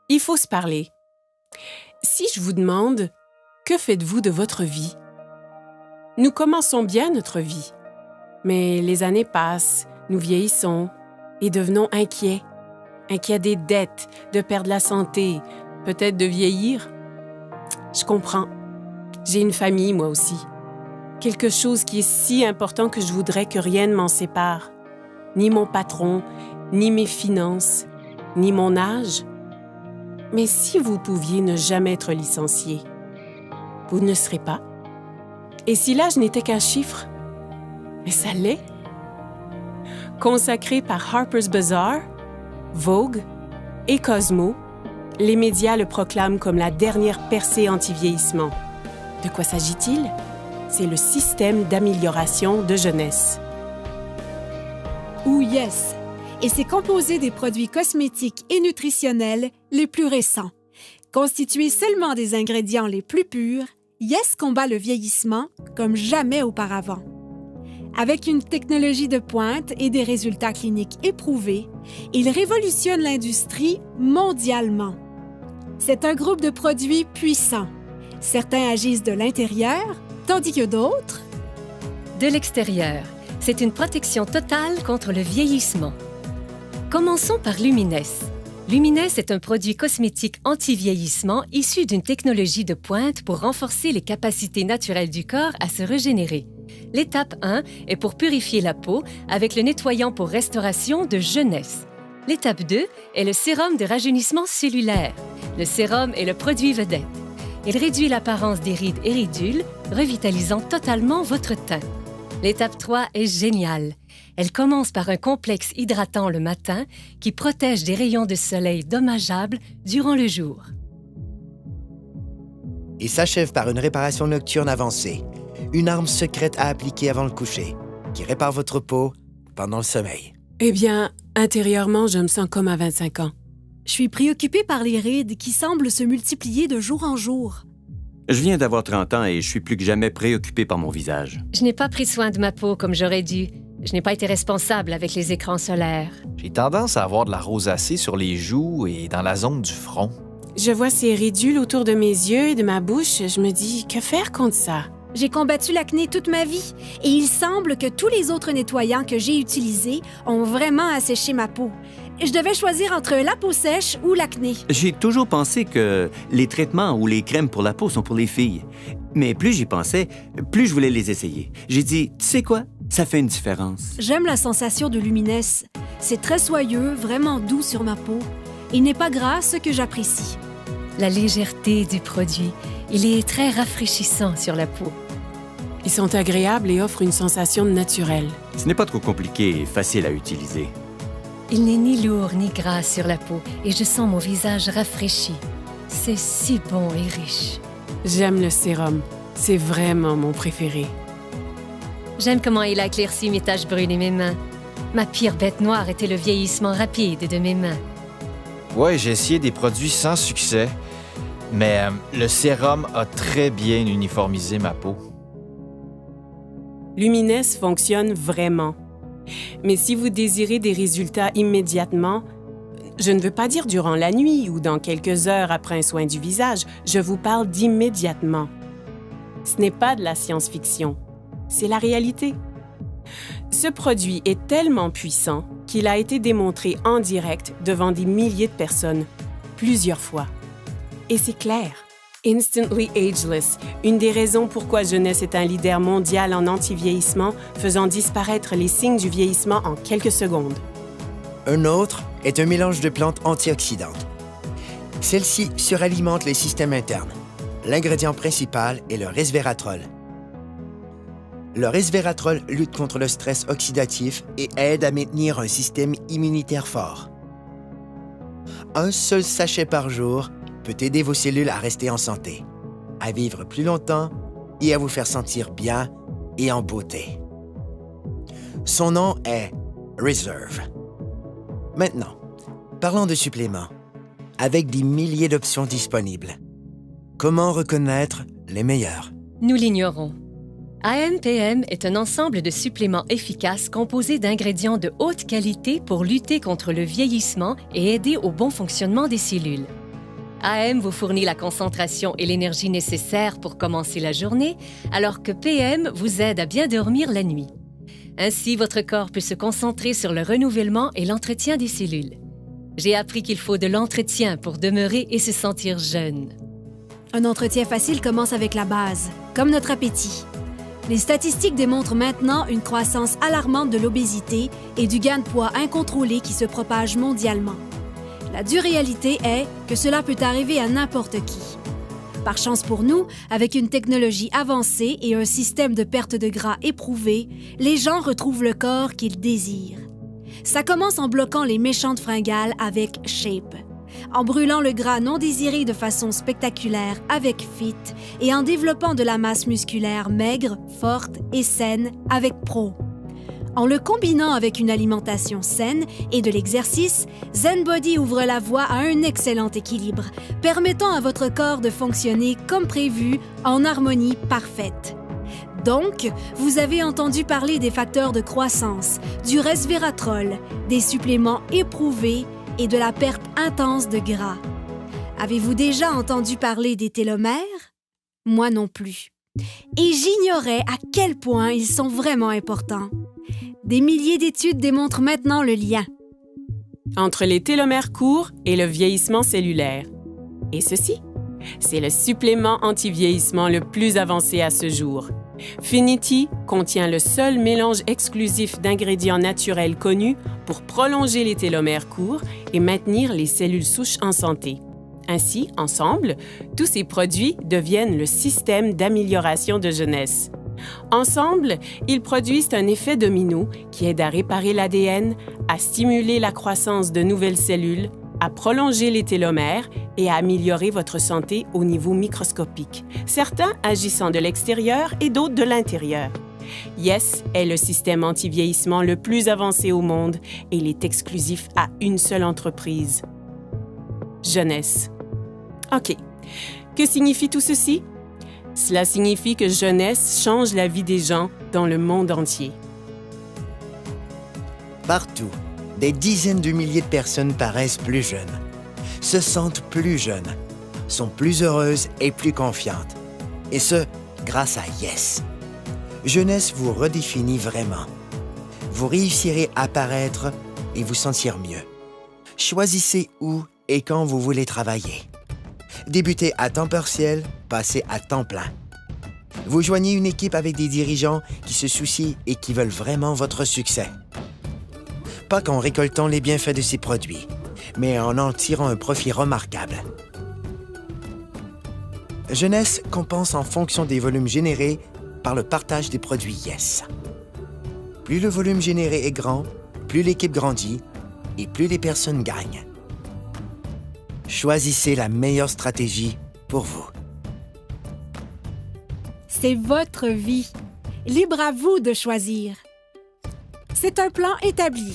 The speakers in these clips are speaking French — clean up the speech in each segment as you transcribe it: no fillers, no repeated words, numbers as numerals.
Il faut se parler. Si je vous demande, que faites-vous de votre vie? Nous commençons bien notre vie, mais les années passent, nous vieillissons et devenons inquiets. Inquiets des dettes, de perdre la santé, peut-être de vieillir. Je comprends. J'ai une famille, moi aussi. Quelque chose qui est si important que je voudrais que rien ne m'en sépare. Ni mon patron, ni mes finances, ni mon âge. Mais si vous pouviez ne jamais être licencié, vous ne serez pas. Et si l'âge n'était qu'un chiffre? Mais ça l'est. Consacré par Harper's Bazaar, Vogue et Cosmo, les médias le proclament comme la dernière percée anti-vieillissement. De quoi s'agit-il? C'est le système d'amélioration de jeunesse. Ou Yes, et c'est composé des produits cosmétiques et nutritionnels les plus récents. Constitué seulement des ingrédients les plus purs, Yes combat le vieillissement comme jamais auparavant. Avec une technologie de pointe et des résultats cliniques éprouvés, il révolutionne l'industrie mondialement. C'est un groupe de produits puissants. Certains agissent de l'intérieur, tandis que d'autres... De l'extérieur. C'est une protection totale contre le vieillissement. Commençons par Lumines. Lumines est un produit cosmétique anti-vieillissement issu d'une technologie de pointe pour renforcer les capacités naturelles du corps à se régénérer. L'étape 1 est pour purifier la peau avec le nettoyant pour restauration de jeunesse. L'étape 2 est le sérum de rajeunissement cellulaire. Le sérum est le produit vedette. Il réduit l'apparence des rides et ridules, revitalisant totalement votre teint. L'étape 3 est géniale. Elle commence par un complexe hydratant le matin qui protège des rayons de soleil dommageables durant le jour. Et s'achève par une réparation nocturne avancée, une arme secrète à appliquer avant le coucher, qui répare votre peau pendant le sommeil. Eh bien, intérieurement, je me sens comme à 25 ans. Je suis préoccupée par les rides qui semblent se multiplier de jour en jour. Je viens d'avoir 30 ans et je suis plus que jamais préoccupé par mon visage. Je n'ai pas pris soin de ma peau comme j'aurais dû. Je n'ai pas été responsable avec les écrans solaires. J'ai tendance à avoir de la rosacée sur les joues et dans la zone du front. Je vois ces ridules autour de mes yeux et de ma bouche. Je me dis, que faire contre ça? J'ai combattu l'acné toute ma vie et il semble que tous les autres nettoyants que j'ai utilisés ont vraiment asséché ma peau. Je devais choisir entre la peau sèche ou l'acné. J'ai toujours pensé que les traitements ou les crèmes pour la peau sont pour les filles. Mais plus j'y pensais, plus je voulais les essayer. J'ai dit, tu sais quoi? Ça fait une différence. J'aime la sensation de Lumines. C'est très soyeux, vraiment doux sur ma peau. Il n'est pas gras, ce que j'apprécie. La légèreté du produit, il est très rafraîchissant sur la peau. Ils sont agréables et offrent une sensation naturelle. Ce n'est pas trop compliqué et facile à utiliser. Il n'est ni lourd ni gras sur la peau et je sens mon visage rafraîchi. C'est si bon et riche. J'aime le sérum. C'est vraiment mon préféré. J'aime comment il a éclairci mes taches brunes et mes mains. Ma pire bête noire était le vieillissement rapide de mes mains. Ouais, j'ai essayé des produits sans succès, mais le sérum a très bien uniformisé ma peau. Lumines fonctionne vraiment. Mais si vous désirez des résultats immédiatement, je ne veux pas dire durant la nuit ou dans quelques heures après un soin du visage, je vous parle d'immédiatement. Ce n'est pas de la science-fiction, c'est la réalité. Ce produit est tellement puissant qu'il a été démontré en direct devant des milliers de personnes, plusieurs fois. Et c'est clair. Instantly Ageless, une des raisons pourquoi Jeunesse est un leader mondial en anti-vieillissement, faisant disparaître les signes du vieillissement en quelques secondes. Un autre est un mélange de plantes antioxydantes. Celles-ci suralimentent les systèmes internes. L'ingrédient principal est le resveratrol. Le resveratrol lutte contre le stress oxydatif et aide à maintenir un système immunitaire fort. Un seul sachet par jour peut aider vos cellules à rester en santé, à vivre plus longtemps et à vous faire sentir bien et en beauté. Son nom est Reserve. Maintenant, parlons de suppléments. Avec des milliers d'options disponibles, comment reconnaître les meilleurs? Nous l'ignorons. AMPM est un ensemble de suppléments efficaces composés d'ingrédients de haute qualité pour lutter contre le vieillissement et aider au bon fonctionnement des cellules. AM vous fournit la concentration et l'énergie nécessaires pour commencer la journée, alors que PM vous aide à bien dormir la nuit. Ainsi, votre corps peut se concentrer sur le renouvellement et l'entretien des cellules. J'ai appris qu'il faut de l'entretien pour demeurer et se sentir jeune. Un entretien facile commence avec la base, comme notre appétit. Les statistiques démontrent maintenant une croissance alarmante de l'obésité et du gain de poids incontrôlé qui se propage mondialement. La dure réalité est que cela peut arriver à n'importe qui. Par chance pour nous, avec une technologie avancée et un système de perte de gras éprouvé, les gens retrouvent le corps qu'ils désirent. Ça commence en bloquant les méchantes fringales avec Shape, en brûlant le gras non désiré de façon spectaculaire avec Fit et en développant de la masse musculaire maigre, forte et saine avec Pro. En le combinant avec une alimentation saine et de l'exercice, ZenBody ouvre la voie à un excellent équilibre, permettant à votre corps de fonctionner comme prévu en harmonie parfaite. Donc, vous avez entendu parler des facteurs de croissance, du resveratrol, des suppléments éprouvés et de la perte intense de gras. Avez-vous déjà entendu parler des télomères? Moi non plus. Et j'ignorais à quel point ils sont vraiment importants. Des milliers d'études démontrent maintenant le lien entre les télomères courts et le vieillissement cellulaire. Et ceci, c'est le supplément anti-vieillissement le plus avancé à ce jour. Finity contient le seul mélange exclusif d'ingrédients naturels connus pour prolonger les télomères courts et maintenir les cellules souches en santé. Ainsi, ensemble, tous ces produits deviennent le système d'amélioration de jeunesse. Ensemble, ils produisent un effet domino qui aide à réparer l'ADN, à stimuler la croissance de nouvelles cellules, à prolonger les télomères et à améliorer votre santé au niveau microscopique, certains agissant de l'extérieur et d'autres de l'intérieur. Yes est le système anti-vieillissement le plus avancé au monde et il est exclusif à une seule entreprise. Jeunesse. OK. Que signifie tout ceci? Cela signifie que Jeunesse change la vie des gens dans le monde entier. Partout, des dizaines de milliers de personnes paraissent plus jeunes, se sentent plus jeunes, sont plus heureuses et plus confiantes. Et ce, grâce à Yes. Jeunesse vous redéfinit vraiment. Vous réussirez à paraître et vous sentir mieux. Choisissez où et quand vous voulez travailler. Débutez à temps partiel, passez à temps plein. Vous joignez une équipe avec des dirigeants qui se soucient et qui veulent vraiment votre succès. Pas qu'en récoltant les bienfaits de ces produits, mais en tirant un profit remarquable. Jeunesse compense en fonction des volumes générés par le partage des produits Yes. Plus le volume généré est grand, plus l'équipe grandit et plus les personnes gagnent. Choisissez la meilleure stratégie pour vous. C'est votre vie. Libre à vous de choisir. C'est un plan établi.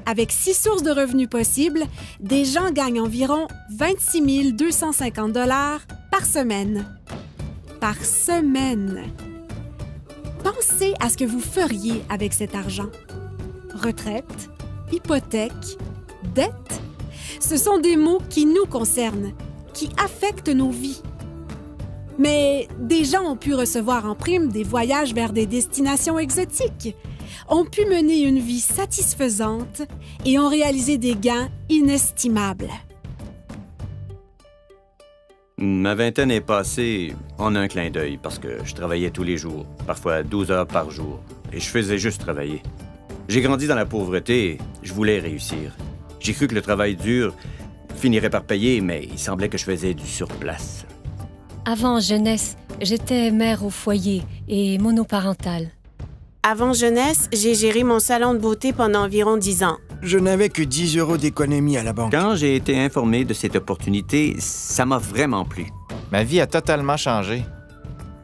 Avec 6 sources de revenus possibles, des gens gagnent environ 26 250 $ par semaine. Par semaine. Pensez à ce que vous feriez avec cet argent. Retraite, hypothèque, dette. Ce sont des mots qui nous concernent, qui affectent nos vies. Mais des gens ont pu recevoir en prime des voyages vers des destinations exotiques, ont pu mener une vie satisfaisante et ont réalisé des gains inestimables. Ma vingtaine est passée en un clin d'œil parce que je travaillais tous les jours, parfois 12 heures par jour, et je faisais juste travailler. J'ai grandi dans la pauvreté et je voulais réussir. J'ai cru que le travail dur finirait par payer, mais il semblait que je faisais du surplace. Avant Jeunesse, j'étais mère au foyer et monoparentale. Avant Jeunesse, j'ai géré mon salon de beauté pendant environ 10 ans. Je n'avais que 10 € d'économie à la banque. Quand j'ai été informé de cette opportunité, ça m'a vraiment plu. Ma vie a totalement changé.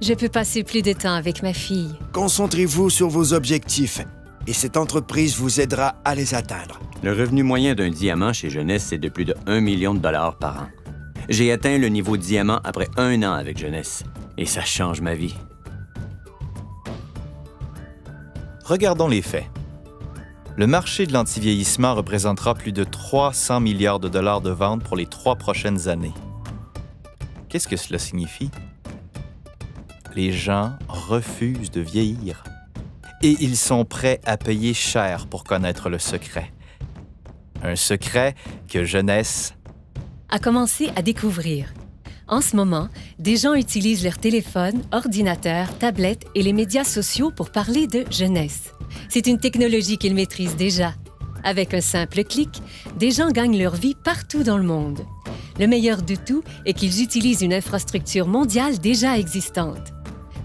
Je peux passer plus de temps avec ma fille. Concentrez-vous sur vos objectifs et cette entreprise vous aidera à les atteindre. Le revenu moyen d'un diamant chez Jeunesse, c'est de plus de 1 million de dollars par an. J'ai atteint le niveau diamant après 1 an avec Jeunesse. Et ça change ma vie. Regardons les faits. Le marché de l'antivieillissement représentera plus de 300 milliards de dollars de ventes pour les 3 prochaines années. Qu'est-ce que cela signifie? Les gens refusent de vieillir. Et ils sont prêts à payer cher pour connaître le secret. Un secret que Jeunesse A commencé à découvrir. En ce moment, des gens utilisent leur téléphone, ordinateur, tablette et les médias sociaux pour parler de jeunesse. C'est une technologie qu'ils maîtrisent déjà. Avec un simple clic, des gens gagnent leur vie partout dans le monde. Le meilleur de tout est qu'ils utilisent une infrastructure mondiale déjà existante.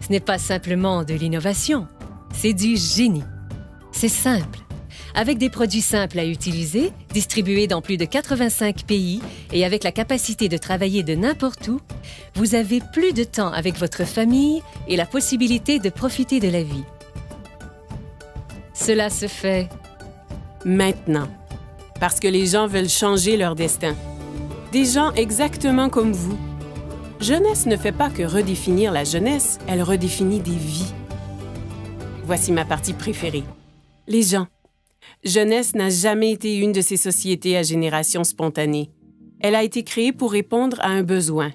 Ce n'est pas simplement de l'innovation, c'est du génie. C'est simple. Avec des produits simples à utiliser, distribués dans plus de 85 pays et avec la capacité de travailler de n'importe où, vous avez plus de temps avec votre famille et la possibilité de profiter de la vie. Cela se fait Maintenant. Parce que les gens veulent changer leur destin. Des gens exactement comme vous. Jeunesse ne fait pas que redéfinir la jeunesse, elle redéfinit des vies. Voici ma partie préférée. Les gens. Jeunesse n'a jamais été une de ces sociétés à génération spontanée. Elle a été créée pour répondre à un besoin.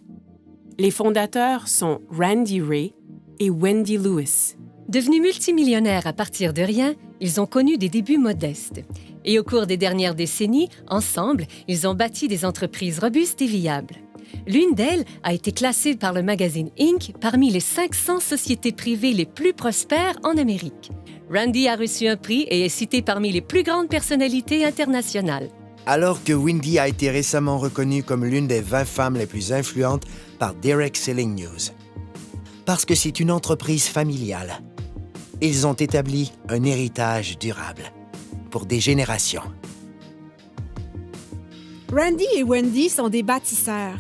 Les fondateurs sont Randy Ray et Wendy Lewis. Devenus multimillionnaires à partir de rien, ils ont connu des débuts modestes. Et au cours des dernières décennies, ensemble, ils ont bâti des entreprises robustes et viables. L'une d'elles a été classée par le magazine Inc. parmi les 500 sociétés privées les plus prospères en Amérique. Randy a reçu un prix et est cité parmi les plus grandes personnalités internationales. Alors que Wendy a été récemment reconnue comme l'une des 20 femmes les plus influentes par Derek Selling News. Parce que c'est une entreprise familiale. Ils ont établi un héritage durable pour des générations. Randy et Wendy sont des bâtisseurs.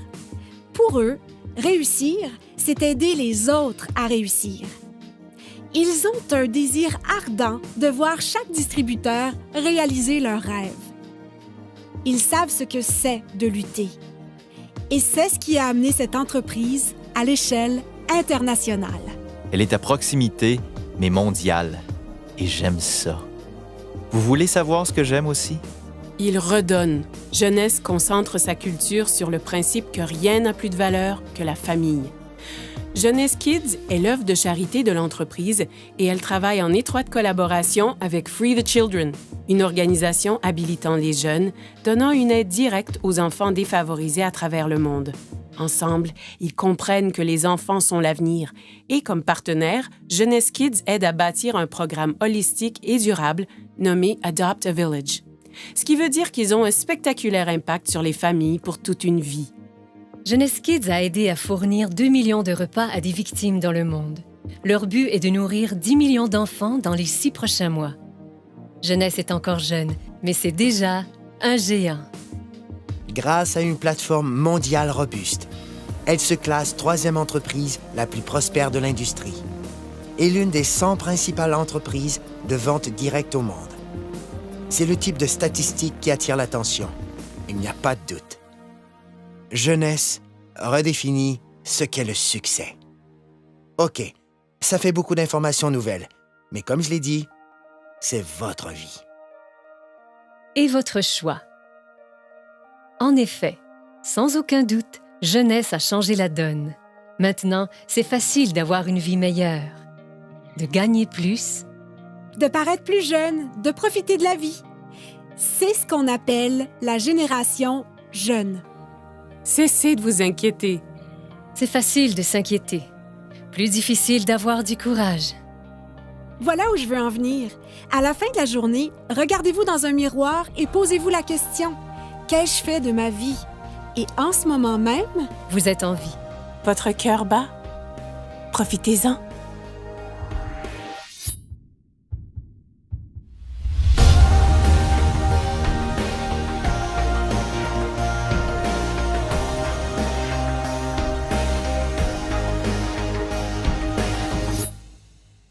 Pour eux, réussir, c'est aider les autres à réussir. Ils ont un désir ardent de voir chaque distributeur réaliser leurs rêves. Ils savent ce que c'est de lutter. Et c'est ce qui a amené cette entreprise à l'échelle internationale. Elle est à proximité, mais mondiale. Et j'aime ça. Vous voulez savoir ce que j'aime aussi? Il redonne. Jeunesse concentre sa culture sur le principe que rien n'a plus de valeur que la famille. Jeunesse Kids est l'œuvre de charité de l'entreprise et elle travaille en étroite collaboration avec Free the Children, une organisation habilitant les jeunes, donnant une aide directe aux enfants défavorisés à travers le monde. Ensemble, ils comprennent que les enfants sont l'avenir et, comme partenaire, Jeunesse Kids aide à bâtir un programme holistique et durable nommé Adopt a Village. Ce qui veut dire qu'ils ont un spectaculaire impact sur les familles pour toute une vie. Jeunesse Kids a aidé à fournir 2 millions de repas à des victimes dans le monde. Leur but est de nourrir 10 millions d'enfants dans les 6 prochains mois. Jeunesse est encore jeune, mais c'est déjà un géant. Grâce à une plateforme mondiale robuste, elle se classe 3e entreprise la plus prospère de l'industrie et l'une des 100 principales entreprises de vente directe au monde. C'est le type de statistique qui attire l'attention. Il n'y a pas de doute. Jeunesse redéfinit ce qu'est le succès. OK, ça fait beaucoup d'informations nouvelles, mais comme je l'ai dit, c'est votre vie. Et votre choix. En effet, sans aucun doute, Jeunesse a changé la donne. Maintenant, c'est facile d'avoir une vie meilleure, de gagner plus, De paraître plus jeune, de profiter de la vie. C'est ce qu'on appelle la génération jeune. Cessez de vous inquiéter. C'est facile de s'inquiéter. Plus difficile d'avoir du courage. Voilà où je veux en venir. À la fin de la journée, regardez-vous dans un miroir et posez-vous la question « Qu'ai-je fait de ma vie? » Et en ce moment même, Vous êtes en vie. Votre cœur bat? Profitez-en.